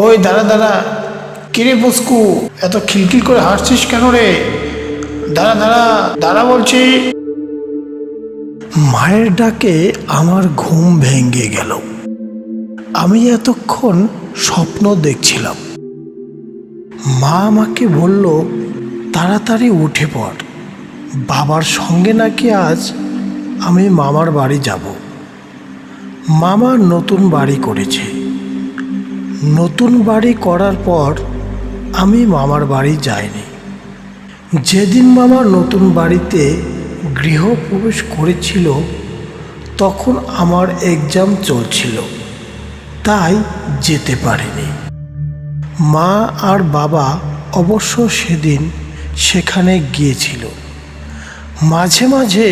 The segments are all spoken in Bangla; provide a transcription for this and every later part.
ওই দাঁড়া দাঁড়া, কিরে পুস্কু, এত খিলখিল করে হাঁটছিস কেন রে? দাঁড়া দাঁড়া দাঁড়া বলছি। মায়ের ডাকে আমার ঘুম ভেঙে গেল। আমি এতক্ষণ স্বপ্ন দেখছিলাম। মা আমাকে বলল, তাড়াতাড়ি উঠে পড়, বাবার সঙ্গে নাকি আজ আমি মামার বাড়ি যাব। মামা নতুন বাড়ি করেছে। নতুন বাড়ি করার পর আমি মামার বাড়ি যাইনি। যেদিন মামা নতুন বাড়িতে গৃহপ্রবেশ করেছিল তখন আমার এক্সাম চলছিল, তাই যেতে পারিনি। মা আর বাবা অবশ্য সেদিন সেখানে গিয়েছিল। মাঝে মাঝে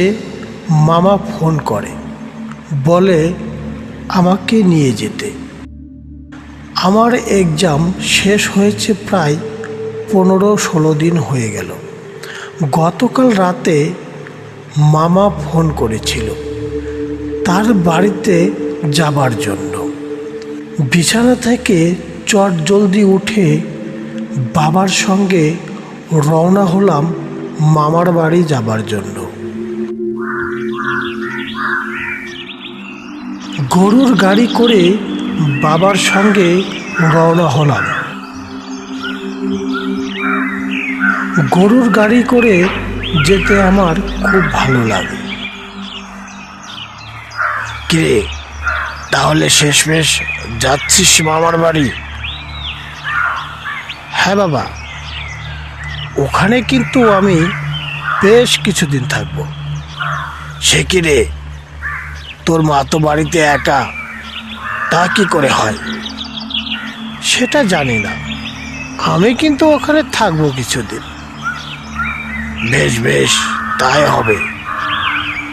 মামা ফোন করে, বলে আমাকে নিয়ে যেতে। আমার এক্সাম শেষ হয়েছে প্রায় 15-16 দিন হয়ে গেল। গতকাল রাতে মামা ফোন করেছিল তার বাড়িতে যাবার জন্য। বিছানা থেকে চট জলদি উঠে বাবার সঙ্গে রওনা হলাম মামার বাড়ি যাবার জন্য। গরুর গাড়ি করে বাবার সঙ্গে রওনা হলাম। গরুর গাড়ি করে যেতে আমার খুব ভালো লাগে। কিরে, তাহলে শেষমেশ যাচ্ছিস মামার বাড়ি? হ্যাঁ বাবা, ওখানে কিন্তু আমি বেশ কিছুদিন থাকবো। সে কি রে, তোর মা তো বাড়িতে একা, তা কি করে হয়? সেটা জানি না, আমি কিন্তু ওখানে থাকবো কিছুদিন। বেশ বেশ, তাই হবে,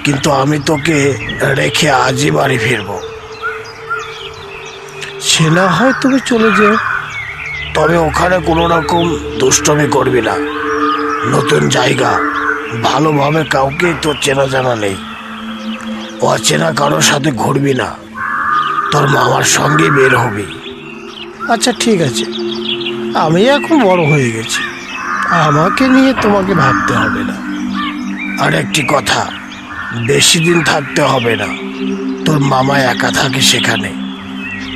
কিন্তু আমি তোকে রেখে আজই বাড়ি ফিরবো। সে না হয় তুমি চলে যেও, তবে ওখানে কোনো রকম দুষ্টমি করবি না। নতুন জায়গা, ভালোভাবে কাউকে তোর চেনা জানা নেই। অচেনা কারোর সাথে ঘুরবি না, তোর মামার সঙ্গে বের হবি। আচ্ছা ঠিক আছে, আমি এখন বড় হয়ে গেছি, আমাকে নিয়ে তোমাকে ভাবতে হবে না। আর একটি কথা, বেশি দিন থাকতে হবে না। তোর মামা একা থাকে সেখানে,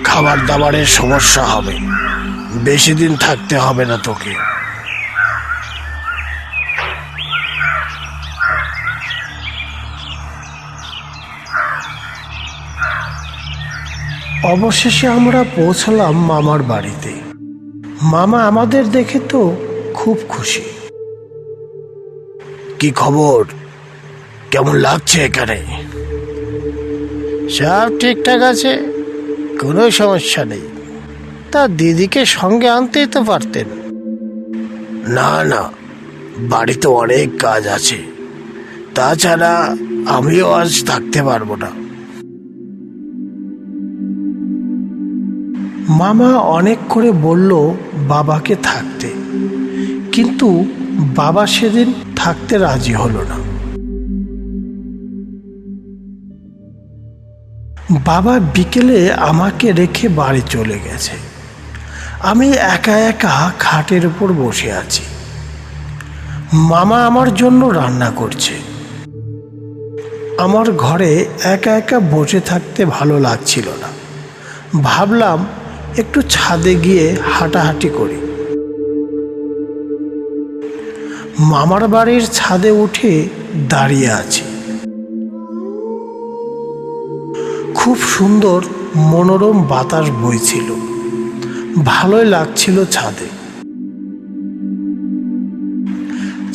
খাবার দাবারের সমস্যা হবে। বেশি দিন থাকতে হবে না তোকে। অবশেষে আমরা পৌঁছলাম মামার বাড়িতে। মামা আমাদের দেখে তো খুব খুশি। কি খবর, কেমন লাগছে এখানে? সব ঠিকঠাক আছে, কোনো সমস্যা নেই। তা দিদিকে সঙ্গে আনতেই তো পারতেন। না না, বাড়িতে অনেক কাজ আছে, তাছাড়া আমিও আজ থাকতে পারবো না। মামা অনেক করে বলল বাবাকে থাকতে, কিন্তু বাবা সেদিন থাকতে রাজি হলো না। বাবা বিকেলে আমাকে রেখে বাড়ি চলে গেছে। আমি একা একা খাটের উপর বসে আছি। মামা আমার জন্য রান্না করছে। আমার ঘরে একা একা বসে থাকতে ভালো লাগছিল না। ভাবলাম একটু ছাদে গিয়ে হাঁটাহাঁটি করি। মামার বাড়ির ছাদে উঠে দাঁড়িয়ে আছি। খুব সুন্দর মনোরম বাতাস বইছিল, ভালোই লাগছিল ছাদে।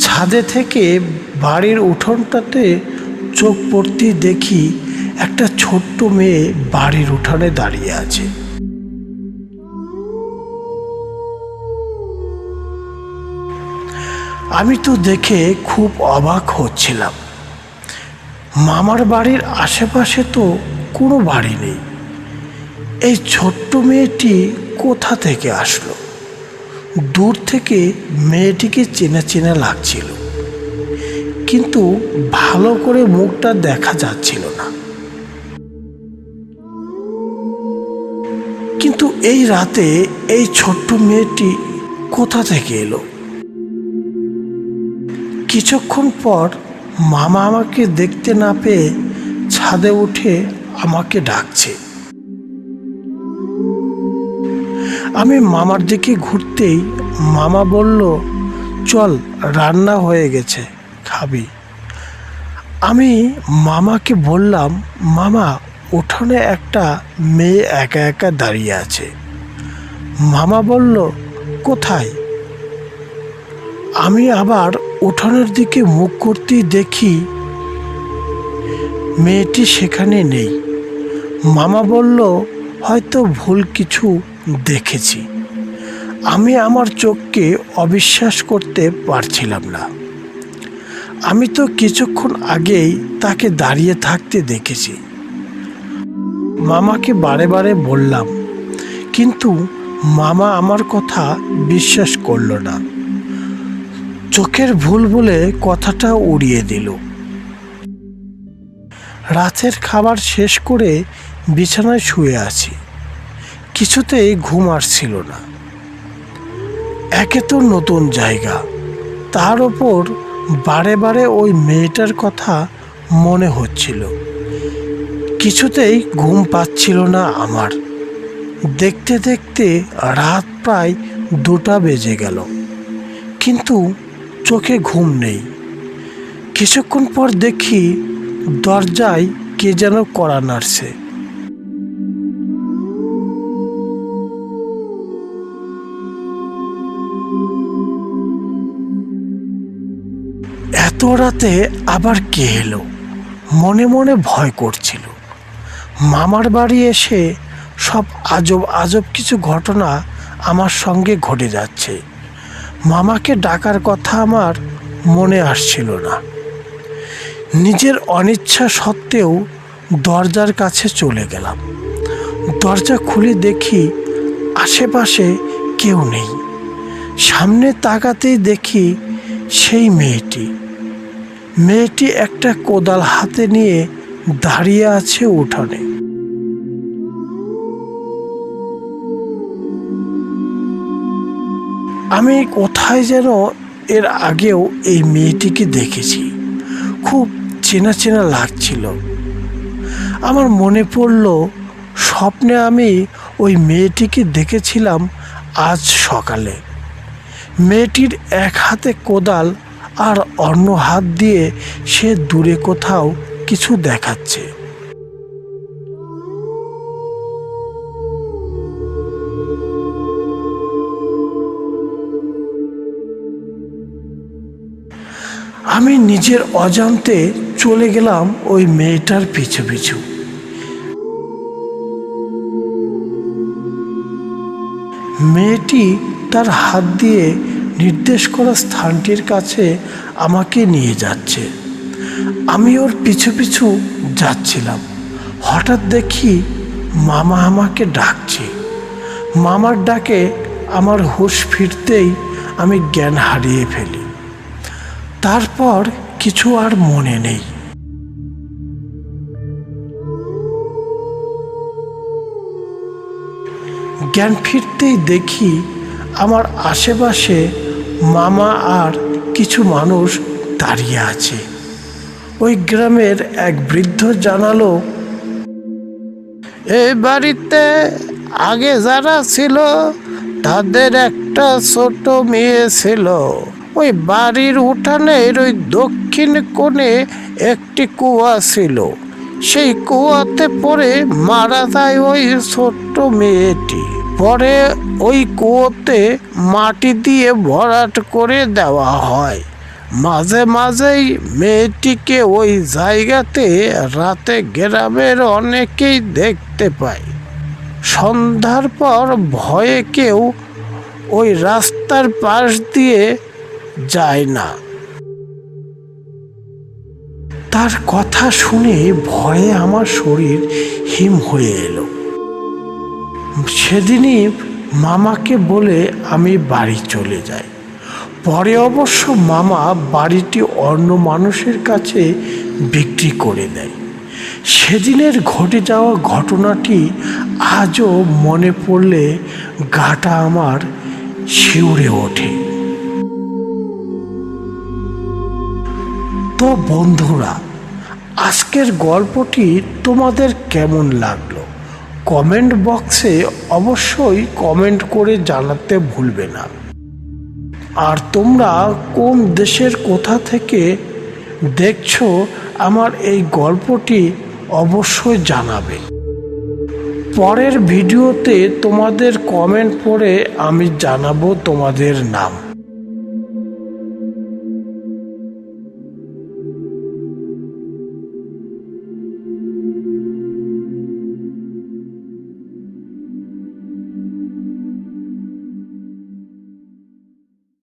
ছাদে থেকে বাড়ির উঠোনটাতে চোখ পড়তেই দেখি একটা ছোট্ট মেয়ে বাড়ির উঠানে দাঁড়িয়ে আছে। আমি তো দেখে খুব অবাক হচ্ছিলাম। মামার বাড়ির আশেপাশে তো কোনো বাড়ি নেই, এই ছোট্ট মেয়েটি কোথা থেকে আসলো? দূর থেকে মেয়েটিকে চেনা চেনা লাগছিল, কিন্তু ভালো করে মুখটা দেখা যাচ্ছিল না। কিন্তু এই রাতে এই ছোট্ট মেয়েটি কোথা থেকে এলো? কিছুক্ষণ পর মামা আমাকে দেখতে না পেয়ে ছাদে উঠে আমাকে ডাকছে। আমি মামার দিকে ঘুরতেই মামা বলল, চল, রান্না হয়ে গেছে, খাবি? আমি মামাকে বললাম, মামা, উঠোনে একটা মেয়ে একা একা দাঁড়িয়ে আছে। মামা বলল, কোথায়? আমি আবার উঠোনের দিকে মুখ করতেই দেখি মেয়েটি সেখানে নেই। মামা বলল, হয়তো ভুল কিছু দেখেছি। আমি আমার চোখকে অবিশ্বাস করতে পারছিলাম না। আমি তো কিছুক্ষণ আগেই তাকে দাঁড়িয়ে থাকতে দেখেছি। মামাকে বারে বারে বললাম, কিন্তু মামা আমার কথা বিশ্বাস করল না। চোখের ভুল বলে কথাটা উড়িয়ে দিল। রাতের খাবার শেষ করে বিছানায় শুয়ে আছি, কিছুতেই ঘুম আসছিল না। একে তো নতুন জায়গা, তার ওপর বারে বারে ওই মেয়েটার কথা মনে হচ্ছিল। কিছুতেই ঘুম পাচ্ছিল না আমার। দেখতে দেখতে রাত প্রায় 2টা বেজে গেল, কিন্তু চোখে ঘুম নেই। কিছুক্ষণ পর দেখি দরজায় কে যেন কড়া নাড়ছে। এত রাতে আবার কে এলো? মনে মনে ভয় করছিল। মামার বাড়ি এসে সব আজব আজব কিছু ঘটনা আমার সঙ্গে ঘটে যাচ্ছে। মামাকে ডাকার কথা আমার মনে আসছিল না। নিজের অনিচ্ছা সত্ত্বেও দরজার কাছে চলে গেলাম। দরজা খুলে দেখি আশেপাশে কেউ নেই। সামনে তাকাতেই দেখি সেই মেয়েটি একটা কোদাল হাতে নিয়ে দাঁড়িয়ে আছে উঠোনে। আমি কোথায় যেন এর আগেও এই মেয়েটিকে দেখেছি, খুব চেনা চেনা লাগছিল। আমার মনে পড়ল স্বপ্নে আমি ওই মেয়েটিকে দেখেছিলাম আজ সকালে। মেয়েটির এক হাতে কোদাল আর অন্য হাত দিয়ে সে দূরে কোথাও কিছু দেখাচ্ছে। আমি নিজের অজান্তে চলে গেলাম ওই মেয়েটার পিছু পিছু। মেয়েটি তার হাত দিয়ে নির্দেশ করা স্থানটির কাছে আমাকে নিয়ে যাচ্ছে। আমি ওর পিছু পিছু যাচ্ছিলাম। হঠাৎ দেখি মামা আমাকে ডাকছে। মামার ডাকে আমার হুঁশ ফিরতেই আমি জ্ঞান হারিয়ে ফেলি। তারপর কিছু আর মনে নেই। জ্ঞান ফিরতেই দেখি আমার আশেপাশে মামা আর কিছু মানুষ দাঁড়িয়ে আছে। ওই গ্রামের এক বৃদ্ধ জানালো, এই বাড়িতে আগে যারা ছিল তাদের একটা ছোট মেয়ে ছিল। ওই বাড়ির উঠানের ওই দক্ষিণ কোণে একটি কুয়া ছিল। সেই কুয়াতে পড়ে মারা যায় ওই ছোট্ট মেয়েটি। পরে ওই কুয়োতে মাটি দিয়ে ভরাট করে দেওয়া হয়। মাঝে মাঝেই মেয়েটিকে ওই জায়গাতে রাতে গ্রামের অনেকেই দেখতে পায়। সন্ধ্যার পর ভয়ে কেউ ওই রাস্তার পাশ দিয়ে যায় না। তার কথা শুনে ভয়ে আমার শরীর হিম হয়ে এলো। সেদিনই মামাকে বলে আমি বাড়ি চলে যাই। পরে অবশ্য মামা বাড়িটি অন্য মানুষের কাছে বিক্রি করে দেয়। সেদিনের ঘটে যাওয়া ঘটনাটি আজও মনে পড়লে গাটা আমার শিউরে ওঠে। তো বন্ধুরা, আজকের গল্পটি তোমাদের কেমন লাগলো কমেন্ট বক্সে অবশ্যই কমেন্ট করে জানাতে ভুলবে না। আর তোমরা কোন দেশের কোথা থেকে দেখছো আমার এই গল্পটি অবশ্যই জানাবে। পরের ভিডিওতে তোমাদের কমেন্ট পড়ে আমি জানাবো তোমাদের নাম।